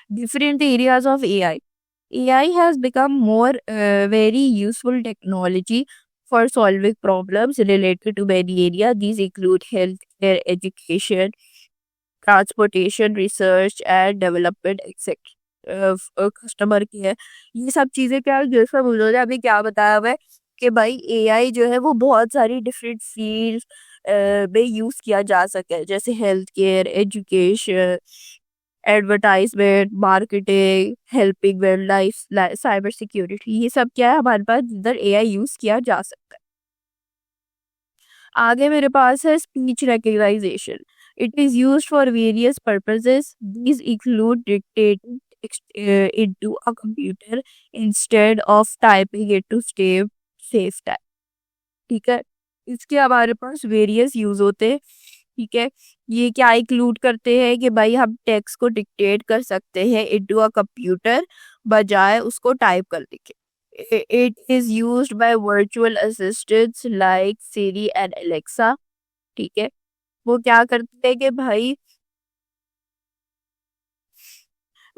different areas of AI. AI has become more very useful technology for solving problems related to many areas. These include healthcare, education, transportation, research and development, etc. Customer care, ये सब चीजें क्या है, जैसा उन्होंने अभी क्या बताया हुआ है कि भाई एआई जो है वो बहुत सारी डिफरेंट फील्ड में यूज किया जा सके है, जैसे health care, education, advertisement, marketing, helping wild life, cyber security, ये सब क्या है हमारे पास इधर एआई यूज किया जा सकता है। आगे मेरे पास है speech recognisation. It is used for various purposes. These include dictating into a computer instead of typing it to save time। ठीक है, इसके हमारे पास वेरियस यूज होते हैं। ठीक है, ये क्या इंक्लूड करते हैं कि भाई हम टेक्स्ट को डिक्टेट कर सकते हैं इनटू अ कंप्यूटर बजाय उसको टाइप करने के। It is used by virtual assistants like Siri and Alexa. ठीक है, वो क्या करते हैं कि भाई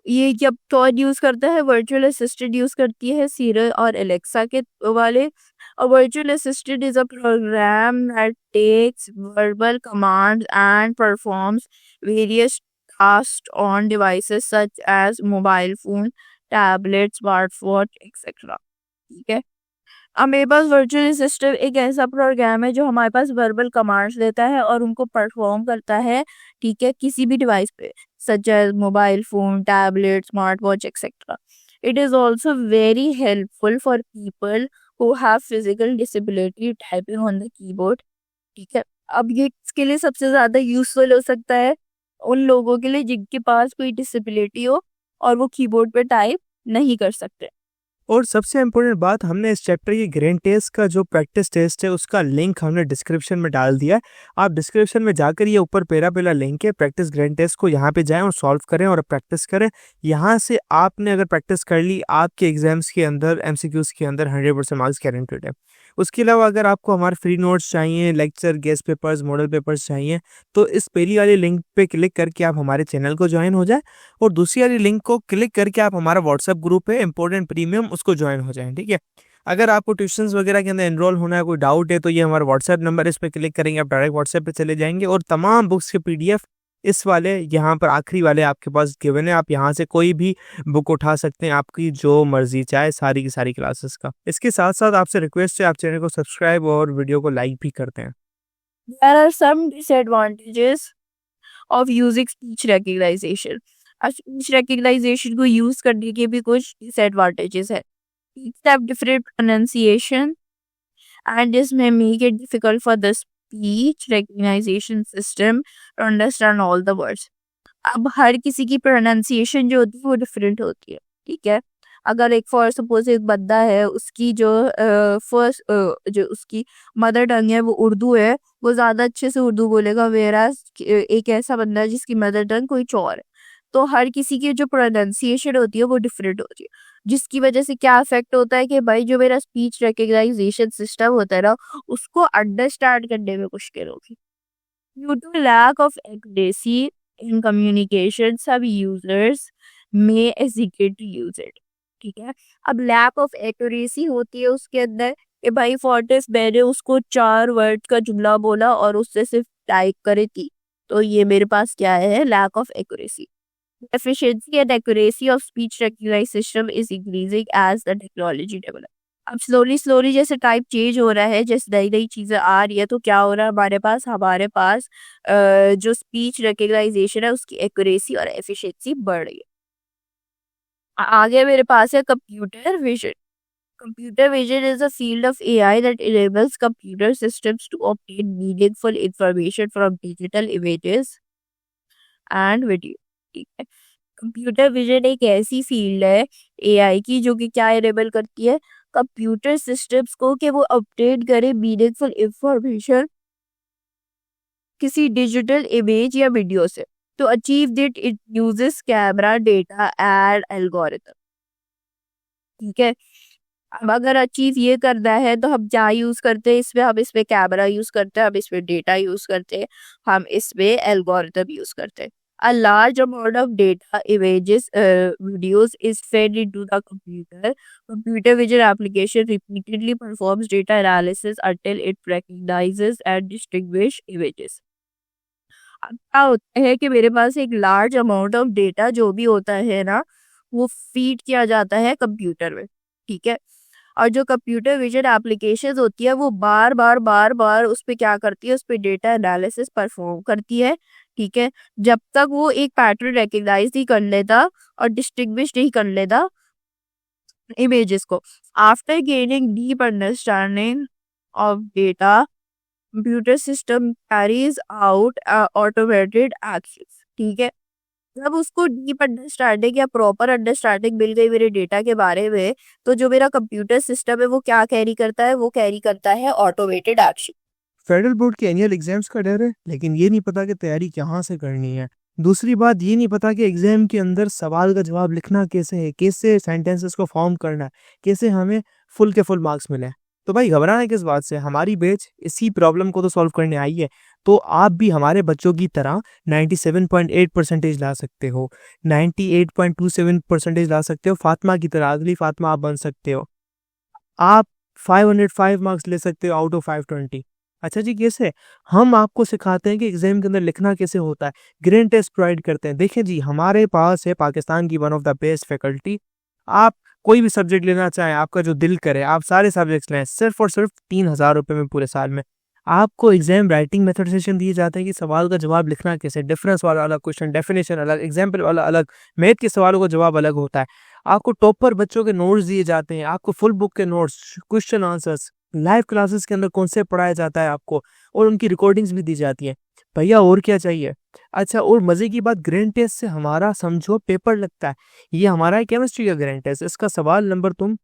ये जब कौन यूज करता है, वर्चुअल असिस्टेंट यूज करती है सीरी और एलेक्सा के वाले। A virtual assistant is a program that takes verbal commands and performs various tasks on devices such as mobile phone, tablet, smartwatch, etc. ठीक है, अब मेरे पास वर्चुअल असिस्टेंट एक ऐसा प्रोग्राम है जो हमारे पास वर्बल कमांड्स देता है और उनको परफॉर्म करता है। ठीक है, किसी भी डिवाइस पे such as mobile phone, tablet, smart watch, etcetera. It is also very helpful for people who have physical disability typing on the keyboard. ठीक है, अब ये इसके लिए सबसे ज्यादा यूजफुल हो सकता है उन लोगों के लिए जिनके पास कोई डिसेबिलिटी हो और वो कीबोर्ड पे टाइप नहीं कर सकते। और सबसे इम्पोर्टेंट बात, हमने इस चैप्टर की ग्रेन टेस्ट का जो प्रैक्टिस टेस्ट है उसका लिंक हमने डिस्क्रिप्शन में डाल दिया है। आप डिस्क्रिप्शन में जाकर ये ऊपर पहला लिंक है प्रैक्टिस ग्रेन टेस्ट को, यहाँ पे जाएं और सॉल्व करें और प्रैक्टिस करें। यहाँ से आपने अगर प्रैक्टिस कर ली, आपके एग्जाम्स के अंदर एमसीक्यूज के अंदर 100% मार्क्स गारंटेड है। उसके अलावा अगर आपको हमारे फ्री नोट्स चाहिए, lecture, guest papers, model papers चाहिए, तो इस पहली वाली लिंक पे क्लिक करके आप हमारे चैनल को ज्वाइन हो जाए और दूसरी वाली लिंक को क्लिक करके आप हमारा व्हाट्सएप ग्रुप है इम्पोर्टेंट प्रीमियम, उसको ज्वाइन हो जाएं। ठीक है, अगर आपको ट्यूशंस वगैरह के अंदर एनरोल होना है, कोई डाउट है, तो ये हमारा व्हाट्सएप नंबर, इस पर क्लिक करेंगे आप डायरेक्ट व्हाट्सएप पे चले जाएंगे और तमाम बुक्स के पीडीएफ इस वाले यहाँ पर आखिरी वाले आपके पास गिवन है। आप यहाँ से कोई भी बुक उठा सकते हैं, आपकी जो मर्जी चाहे, सारी की सारी क्लासेस का। इसके साथ साथ आपसे रिक्वेस्ट है, आप चैनल को सब्सक्राइब और वीडियो को लाइक भी करते हैं। There are some disadvantages of using speech recognition। अब स्पीच रिकग्नाइजेशन को यूज करने के भी कुछ डिसएडवांटेजेस है। Each have different pronunciation and this may make it difficult for the speech recognition system to understand all the words। अब हर किसी की प्रोनाउंसिएशन जो होती है वो डिफरेंट होती है। ठीक है, अगर एक फॉर सपोज एक बंदा है, उसकी जो फर्स्ट जो उसकी मदर टंग है वो उर्दू है, वो ज्यादा अच्छे से उर्दू बोलेगा, वेराज एक ऐसा बंदा है जिसकी मदर टंग कोई और है। तो हर किसी की जो प्रोनाउंसिएशन होती है वो डिफरेंट होती है, जिसकी वजह से क्या इफेक्ट होता है कि भाई जो मेरा स्पीच रिकग्नाइजेशन सिस्टम होता है ना, उसको अंडरस्टैंड करने में मुश्किल होगी। Due to lack of accuracy in communication, some users may hesitate to use it। ठीक है, अब लैक ऑफ एक्यूरेसी होती है उसके अंदर कि भाई फॉर्टिस मैंने उसको 4 वर्ड का जुमला बोला और उससे सिर्फ टाइप करे थी, तो ये मेरे पास क्या है, lack of accuracy. Efficiency and accuracy of speech recognition system is increasing as the technology develops। अब स्लोली स्लोली जैसे टाइप चेंज हो रहा है, जैसे नई नई चीजें आ रही है, तो क्या हो रहा है हमारे पास जो स्पीच रिकग्नाइजेशन है उसकी एक्यूरेसी और एफिशिएंसी बढ़ रही है। आगे मेरे पास है computer vision. Computer vision is a field of AI that enables computer systems to obtain meaningful information from digital images and video। ठीक है, कंप्यूटर विजन एक ऐसी फील्ड है एआई की जो कि क्या इनेबल करती है, कंप्यूटर सिस्टम्स को कि वो अपडेट करे मीनिंगफुल इंफॉर्मेशन किसी डिजिटल इमेज या वीडियो से। तो achieve this it uses camera data and algorithm. ठीक है, अब अगर अचीव ये करना है तो हम क्या यूज करते हैं इसमें, हम इसमें कैमरा यूज करते हैं, हम इसमें डेटा यूज करते हैं, हम इसमें एल्गोरिथम यूज करते हैं। A large amount of data, images, videos is fed into the computer. Computer vision application repeatedly performs data analysis until it recognizes and distinguish images. अब क्या होता है कि मेरे पास एक लार्ज अमाउंट ऑफ डेटा जो भी होता है ना, वो फीड किया जाता है कंप्यूटर में, ठीक है। और जो कंप्यूटर विजन एप्लीकेशन होती है वो बार बार बार बार उस पर क्या करती है, उस पर डेटा एनालिसिस परफॉर्म करती है, ठीक है। जब तक वो एक पैटर्न रिकग्नाइज नहीं कर लेता और डिस्टिंग्विश नहीं कर लेता इमेजेस को। After gaining deep understanding of data, computer system carries out automated actions, ठीक है। जब उसको डीप अंडरस्टैंडिंग या प्रॉपर अंडरस्टैंडिंग मिल गई मेरे डेटा के बारे में, तो जो मेरा कंप्यूटर सिस्टम है वो क्या कैरी करता है, वो कैरी करता है ऑटोमेटेड एक्शन। फेडरल बोर्ड के एनुअल एग्जाम्स का डर है, लेकिन ये नहीं पता कि तैयारी कहाँ से करनी है। दूसरी बात ये नहीं पता कि एग्जाम के अंदर सवाल का जवाब लिखना कैसे है, कैसे सेंटेंसेस को फॉर्म करना है, कैसे हमें फुल के फुल मार्क्स मिले। तो भाई घबराना किस बात से, हमारी बैच इसी प्रॉब्लम को तो सॉल्व करने आई है। तो आप भी हमारे बच्चों की तरह 97.8 परसेंटेज ला सकते हो, 98.27 परसेंटेज ला सकते हो, फातिमा की तरह अगली फातिमा आप बन सकते हो। आप 505 मार्क्स ले सकते हो आउट ऑफ 520। अच्छा जी, कैसे? हम आपको सिखाते हैं कि एग्जाम के अंदर लिखना कैसे होता है, ग्रेड टेस्ट प्रोवाइड करते हैं। देखिए जी, हमारे पास है पाकिस्तान की one of the best faculty. आप कोई भी सब्जेक्ट लेना चाहें, आपका जो दिल करे, आप सारे सब्जेक्ट्स लें, सिर्फ और सिर्फ 3000 रुपये में पूरे साल में। आपको एग्जाम राइटिंग मेथड सेशन दिए जाते हैं कि सवाल का जवाब लिखना कैसे, डिफरेंस वाला अलग क्वेश्चन, डेफिनेशन अलग, एग्जाम्पल वाला अलग, मैथ के सवालों का जवाब अलग होता है। आपको टॉपर बच्चों के नोट्स दिए जाते हैं, आपको फुल बुक के notes, question answers, live classes के अंदर कॉन्सेप्ट पढ़ाया जाता है आपको, और उनकी रिकॉर्डिंग्स भी दी जाती है। भैया और क्या चाहिए? अच्छा, और मजे की बात, ग्रैंड टेस्ट से हमारा समझो पेपर लगता है। ये हमारा है केमिस्ट्री का ग्रैंड टेस्ट, इसका सवाल नंबर तुम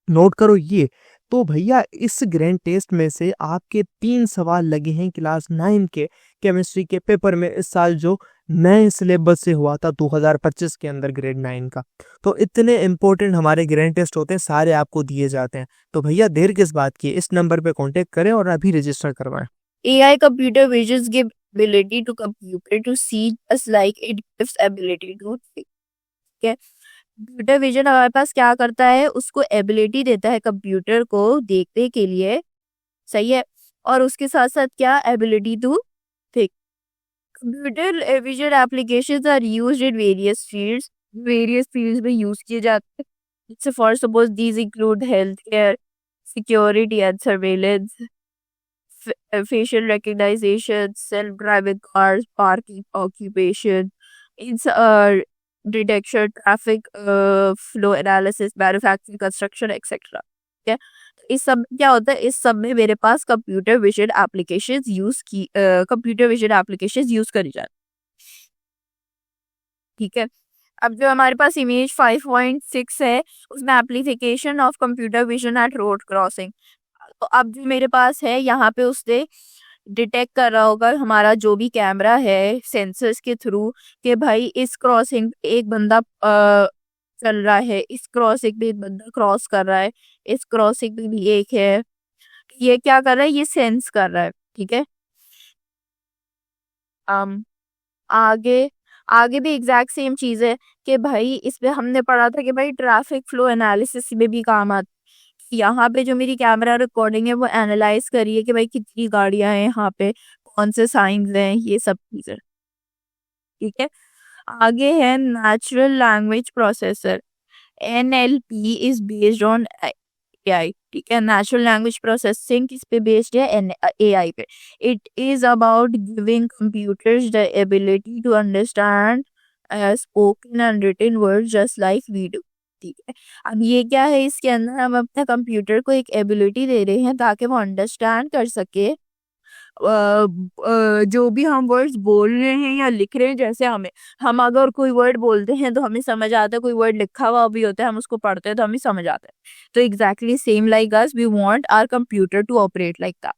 नोट करो ये। तो भैया इस ग्रैंड टेस्ट में से आपके 3 सवाल लगे हैं क्लास 9 के केमिस्ट्री के पेपर में इस साल, जो नए सिलेबस से हुआ था 2025 के अंदर ग्रेड 9 का। तो इतने इंपॉर्टेंट हमारे ग्रैंड टेस्ट होते हैं, सारे आपको दिए जाते हैं। तो भैया देर किस बात की, इस नंबर पे कांटेक्ट करें और अभी रजिस्टर करवाएं। AI computer visions give ability to computer to see just like it gives ability to think, ठीक है। कंप्यूटर विजन हमारे पास क्या करता है, उसको एबिलिटी देता है कंप्यूटर को देखने के लिए, सही है। और उसके साथ साथ क्या, ability to think. Computer vision applications are used in various fields में यूज किए जाते हैं। जैसे for suppose these include health care, security and surveillance, facial recognition, self-driving cars, parking occupation, ins detection, traffic flow analysis, manufacturing, construction, etc. ठीक है। तो इस सब में क्या होता है, इस सब में मेरे पास कंप्यूटर विजन एप्लीकेशंस यूज करी जाती, ठीक है। अब जो हमारे पास इमेज 5.6 है, उसमें application of computer vision at road crossing. तो अब जो मेरे पास है यहाँ पे उसने डिटेक्ट कर रहा होगा हमारा जो भी कैमरा है सेंसर्स के थ्रू, कि भाई इस क्रॉसिंग एक बंदा चल रहा है, इस क्रॉसिंग पे एक बंदा क्रॉस कर रहा है, इस क्रॉसिंग पे भी एक है। ये क्या कर रहा है, ये सेंस कर रहा है, ठीक है। um, आगे आगे भी एग्जैक्ट सेम चीज है कि भाई इस पे हमने पढ़ा था कि भाई ट्रैफिक फ्लो एनालिसिस में भी काम आता है। यहाँ पे जो मेरी कैमरा रिकॉर्डिंग है वो एनालाइज करिए कि भाई कितनी गाड़ियां हैं यहाँ पे, कौन से साइंस हैं, ये सब चीजें, ठीक है। आगे है natural language processor, NLP is based on AI, ठीक है। नेचुरल लैंग्वेज प्रोसेसिंग किस पे बेस्ड है, AI पे। It is about giving computers the ability to understand spoken and written word just like we do, ठीक है। अब ये क्या है, इसके अंदर हम अपने कंप्यूटर को एक एबिलिटी दे रहे हैं ताकि वो अंडरस्टैंड कर सके जो भी हम वर्ड्स बोल रहे हैं या लिख रहे हैं। जैसे हम अगर कोई वर्ड बोलते हैं तो हमें समझ आता है, कोई वर्ड लिखा हुआ भी होता है हम उसको पढ़ते हैं तो हमें समझ आता है। तो exactly same like us, we want our computer to operate like that.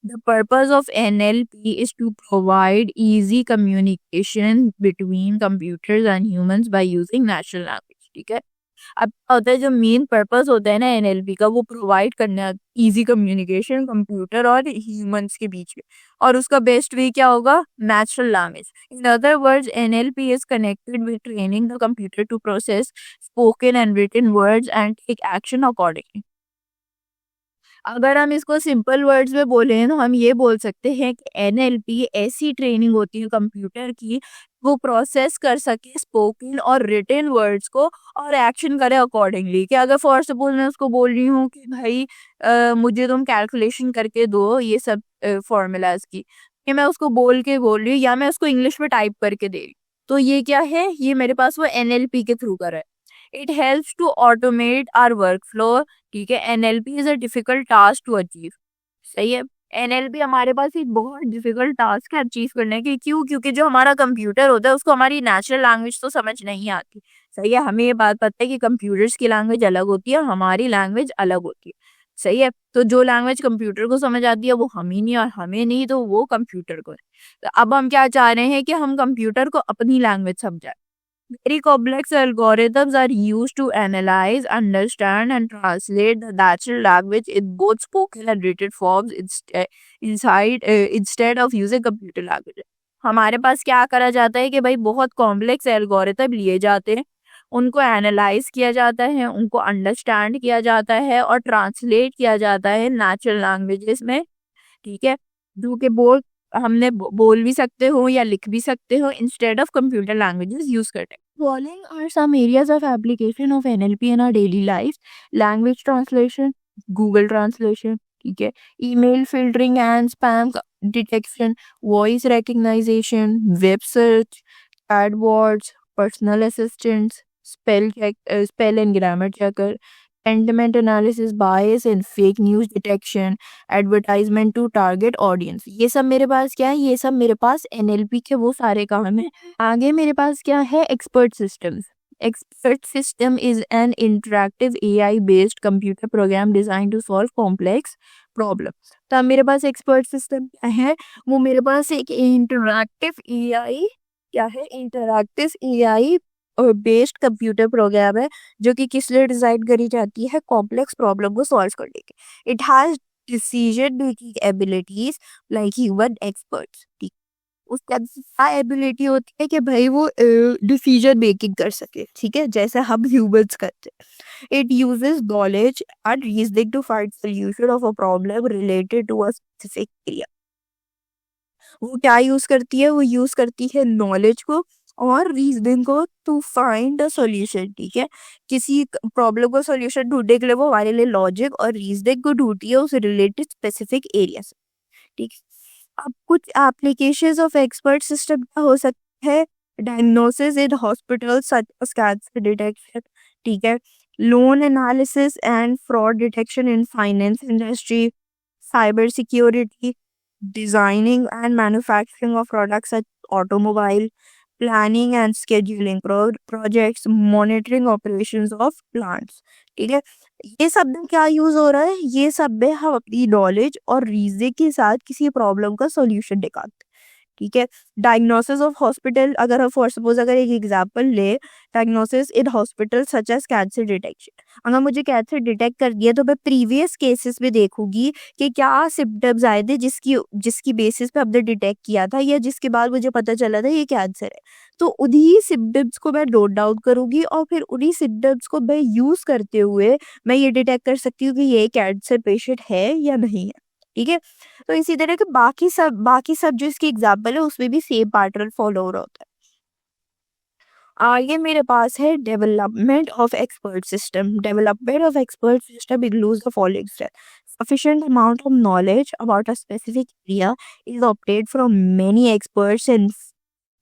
The purpose of NLP is to provide easy communication between computers and humans by using natural language, ठीक है। अब क्या होता है, जो मेन पर्पस होता है ना एनएलपी का, वो प्रोवाइड करना इजी कम्युनिकेशन कंप्यूटर और ह्यूमंस के बीच में। और उसका बेस्ट वे क्या होगा? Natural language. In other words, NLP is connected with training the computer to process spoken and written words and take action accordingly. अगर हम इसको सिंपल वर्ड्स में बोलें तो हम ये बोल सकते हैं कि एनएलपी ऐसी ट्रेनिंग होती है कंप्यूटर की, वो प्रोसेस कर सके स्पोकन और रिटन वर्ड्स को और एक्शन करे अकॉर्डिंगली। कि अगर फॉर सपोज मैं उसको बोल रही हूँ कि भाई मुझे तुम कैलकुलेशन करके दो ये सब फॉर्मूलाज की, कि मैं उसको बोल रही हूँ या मैं उसको इंग्लिश में टाइप करके दे रही हूँ, तो ये क्या है? ये मेरे पास वो एनएलपी के थ्रू कर है। It helps to automate our work flow. ठीक है, NLP is a difficult task to achieve. सही है, एनएलपी हमारे पास एक बहुत डिफिकल्ट टास्क है अचीव करने की। क्यों? क्योंकि जो हमारा कंप्यूटर होता है उसको हमारी नेचुरल लैंग्वेज तो समझ नहीं आती। सही है, हमें ये बात पता है कि कंप्यूटर्स की लैंग्वेज अलग होती है और हमारी लैंग्वेज अलग होती है। सही है, तो जो लैंग्वेज कंप्यूटर को समझ आती है वो हम ही नहीं, और हमें नहीं तो वो कंप्यूटर को है। तो अब हम क्या चाह रहे हैं कि हम कंप्यूटर को अपनी लैंग्वेज समझाएं। Very complex algorithms are used to analyze, understand, and translate the natural language in both spoken and written forms instead of using computer language. हमारे पास क्या करा जाता है कि भाई बहुत कॉम्प्लेक्स एल्गोरिथम लिए जाते हैं, उनको एनालाइज किया जाता है, उनको अंडरस्टैंड किया जाता है और ट्रांसलेट किया जाता है नेचुरल लैंग्वेजेस में। ठीक है, जो कि बोल भी सकते हो या लिख भी सकते हो instead of computer languages use करते हैं। Following are some areas of application of NLP in our daily lives: language translation, Google translation, ठीक है, email filtering and spam detection, voice recognition, web search, chatbots, personal assistants, spell and grammar checker, sentiment analysis, bias and fake news detection, advertisement to target audience. ये सब मेरे पास क्या है? ये सब मेरे पास एनएलपी के वो सारे काम है। आगे मेरे पास क्या है? Expert systems. Expert system is an interactive AI based computer program design to solve complex problem. तो अब मेरे पास एक्सपर्ट सिस्टम क्या है? वो मेरे पास एक इंटरैक्टिव एआई, क्या है? Interactive AI based computer programme है, जो कि किस लिए डिजाइन करी जाती है? कॉम्प्लेक्स प्रॉब्लम को सॉल्व करने के। It has decision making abilities like human experts. ठीक, उसके अंदर क्या एबिलिटी होती है कि भाई वो डिसीजन मेकिंग कर सके, ठीक है, जैसे हम ह्यूमंस करते हैं। It uses knowledge and reasoning to find solution of a problem related to a specific area. वो क्या यूज करती है? वो यूज करती है नॉलेज को और रीजनिंग को टू फाइंड अ सॉल्यूशन। ठीक है, किसी प्रॉब्लम को सॉल्यूशन ढूंढने के लिए वो हमारे लिए लॉजिक और रीजनिंग को ढूंढती है उस रिलेटेड स्पेसिफिक एरिया से। ठीक है, अब कुछ एप्लीकेशंस ऑफ एक्सपर्ट सिस्टम क्या हो सकता है? Diagnosis in hospital such as cancer detection. ठीक है, loan analysis and fraud detection in finance industry, cyber security, designing and manufacturing of products such as automobile, planning and scheduling projects, monitoring operations of plants। ठीक है, ये सब में क्या use हो रहा है? ये सब में हम अपनी नॉलेज और रीजनिंग के साथ किसी प्रॉब्लम का सॉल्यूशन निकालते हैं। ठीक है, डायग्नोसिस ऑफ हॉस्पिटल, अगर हम फॉर सपोज अगर एक एग्जांपल ले, diagnosis in hospital such as cancer detection. अगर मुझे कैंसर डिटेक्ट कर दिया तो मैं प्रीवियस केसेस में देखूंगी कि क्या सिम्टम्स आए थे जिसकी जिसकी बेसिस पे हमने डिटेक्ट किया था, या जिसके बाद मुझे पता चला था ये कैंसर है। तो उन्हीं सिम्टम्स को मैं नोट डाउन करूंगी और फिर उन्हीं सिम्टम्स को मैं यूज करते हुए मैं ये डिटेक्ट कर सकती हूँ कि ये कैंसर पेशेंट है या नहीं है। ठीक है, तो इसी तरह के बाकी सब जो इसकी एग्जाम्पल है उसमें भी सेम पैटर्न फॉलो हो रहा होता है। आगे मेरे पास है development of expert system. Development of expert system includes the following steps: sufficient amount of knowledge about a specific area is obtained from many experts and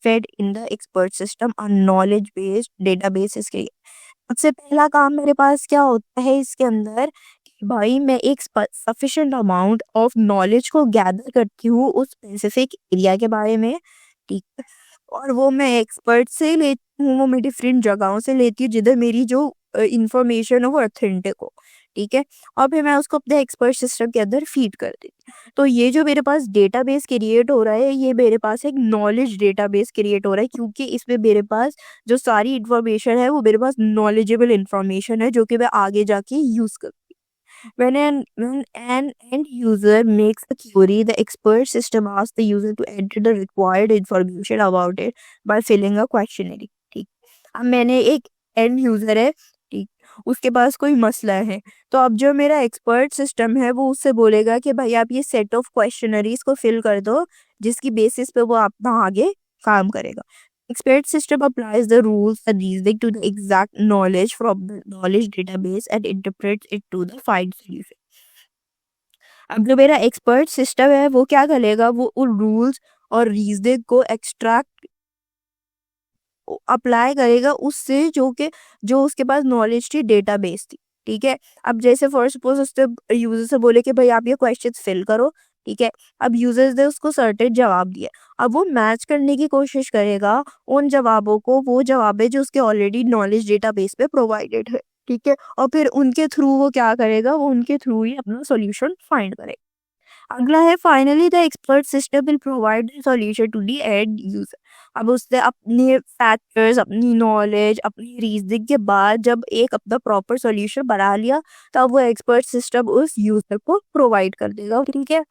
fed in the expert system a knowledge based database is created। सबसे पहला काम मेरे पास क्या होता है इसके अंदर कि भाई मैं एक सफिशिएंट अमाउंट ऑफ नॉलेज को गैदर करती हूँ उस स्पेसिफिक एरिया के बारे में। ठीक है, और वो मैं एक्सपर्ट से लेती हूँ, वो मैं डिफरेंट जगहों से लेती हूँ जिधर मेरी जो इंफॉर्मेशन हो वो ऑथेंटिक हो। ठीक है, और फिर मैं उसको अपने एक्सपर्ट सिस्टम के अंदर फीड कर देती हूँ। तो ये जो मेरे पास डेटाबेस क्रिएट हो रहा है, ये मेरे पास एक नॉलेज डेटाबेस क्रिएट हो रहा है, क्योंकि इसमें मेरे पास जो सारी इन्फॉर्मेशन है वो मेरे पास नॉलेजेबल इन्फॉर्मेशन है, जो कि मैं आगे जाके यूज़ कर। When an end user makes a query, the expert system asks the user to enter the required information about it by filling a questionnaire. ठीक, अब मैंने एक एंड यूजर है, ठीक, उसके पास कोई मसला है, तो अब जो मेरा एक्सपर्ट सिस्टम है वो उससे बोलेगा कि भाई आप ये सेट ऑफ क्वेश्चनरीज को फिल कर दो, जिसकी बेसिस पे वो अपना आगे काम करेगा। Expert system applies the rules and reasoning to the exact knowledge from the knowledge database and interprets it to the find solution. अब जो मेरा एक्सपर्ट सिस्टम है वो क्या करेगा, वो उन रूल्स और रीजनिंग को एक्सट्रैक्ट अप्लाई करेगा उससे, जो उसके पास नॉलेज थी डेटाबेस थी। ठीक है, अब जैसे फॉर सपोज उसने यूजर से बोले कि भाई आप ये क्वेश्चन फिल करो, ठीक है, अब यूजर्स ने उसको सर्टेन जवाब दिया, अब वो मैच करने की कोशिश करेगा उन जवाबों को, वो जवाब है जो उसके ऑलरेडी नॉलेज डेटाबेस पे प्रोवाइडेड है। ठीक है, और फिर उनके थ्रू वो क्या करेगा, वो उनके थ्रू ही अपना सॉल्यूशन फाइंड करेगा। अगला है finally the expert system will provide the solution to the end user. अब उसने अपने फैक्टर्स, अपनी नॉलेज, अपनी रीजनिंग के बाद जब एक अपना प्रॉपर सॉल्यूशन बना लिया, तब वो एक्सपर्ट सिस्टम उस यूजर को प्रोवाइड कर देगा। ठीक है,